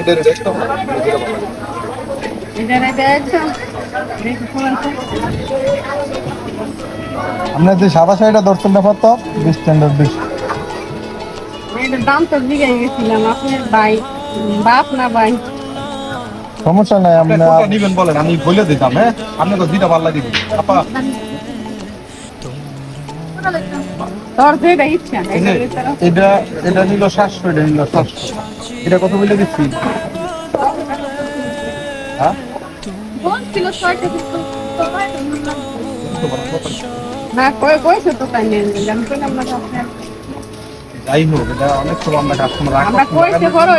এটা দেখো আপনাদের সাদা শাড়িটা ধরছেন না কত 20 স্ট্যান্ডার্ড 20 এটার দাম তো জিজ্ঞাসা গেছিলাম আপনার ভাই বাপ না ভাই সমস্যা নাই আপনি কোনটা নেবেন বলেন আমি বলে দিতাম হ্যাঁ আপনি তো দুইটা ভালো লাগে আপা তোর যেটা ইচ্ছা এটা এটা নিল 700 এটা নিল 700 এটা কত বলে দিচ্ছি হ্যাঁ কোন ছিল 6 টাকা না কইছো তো তাই নেন জান কইলাম না আপনার যাই হোক এটা অনেক সময় আমরা কাস্টমার আমরা কইতে বড়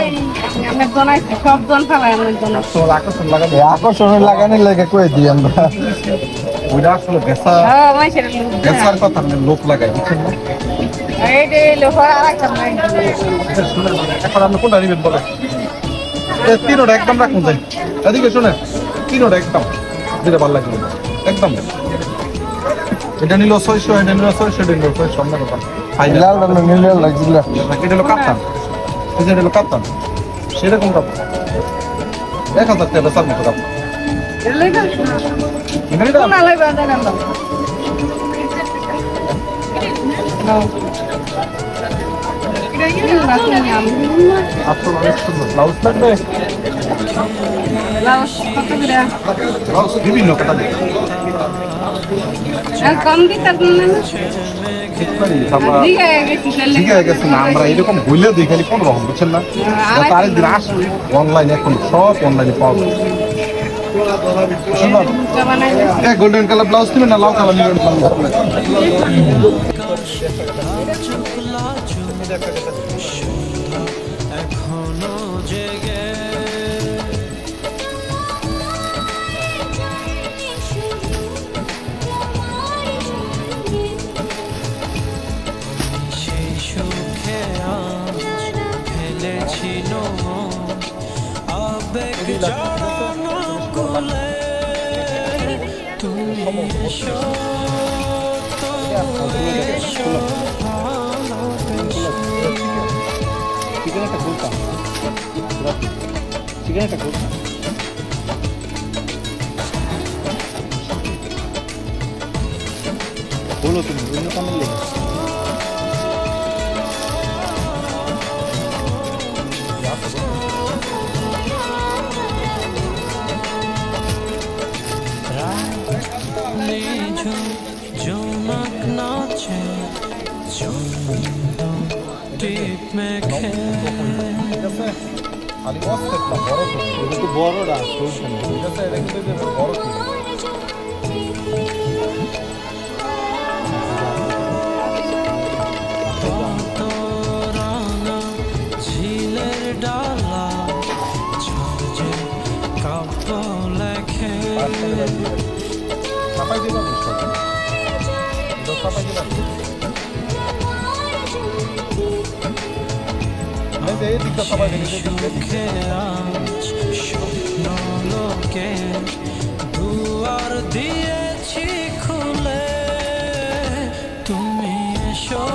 আমরা জানাইছি সব জন ফেলায় আমরা জানাই কাস্টমার আকর্ষণ লাগানোর লাগে কই দিই আমরা ওইটা আসলে বেচা হ্যাঁ মাইছের বেচার কথা না লোক লাগাই বুঝছেন না এইটা লোহার আরেকটা নাই এখন আপনি কোনটা নেবেন বলেন তিনোটা একদম রাখুন যাই এদিকে শোনেন তিনোটা একদম যেটা ভালো লাগবে একদম এটা নিল 600 এটা নিল 600 এটা নিল 600 আপনার কথা ফাইনাল নিল লাগছিল এটা হলো কাপ্তান এটা হলো কাপ্তান সেটা কোনটা 1000 টাকা বেচার মতো কাপ্তান এটা কোন লাগবে দেখান দাও আপনার অনেক সুন্দর ব্লাউজ লাগবে ব্লাউজ কত করে ব্লাউজ বিভিন্ন কাটা দেয় কম দিতে ঠিক আছে না আমরা এরকম বললে দিই খালি কোন রকম বুঝছেন না আরেকদিন আসলে অনলাইনে এখন সব অনলাইনে পাওয়া যায় গোল্ডেন কালার ব্লাউজ কিনে না লাল কালার নিবেন এখনো জেগে সেই সুখে আজ ফেলেছিল আবেগ জড়ানো কোলে তুমি এসো চিকেনটা খুলতাম চিকেনটা খুলতাম বলো তুমি অন্য কামে লেগে জোনাক নাচে টিপ মেখে খালি অস্তেট না বড় তো এটা তো বড়টা শুনছেন ঠিক আছে এটা কিন্তু বড় কি ঝিলের ডালা ঝাঁঝে কাব্য লেখে চাপাই দিলাম চাপাই দিলাম সুখে আজ স্বপ্ন লোকে দুয়ার দিয়েছি খুলে তুমি এসো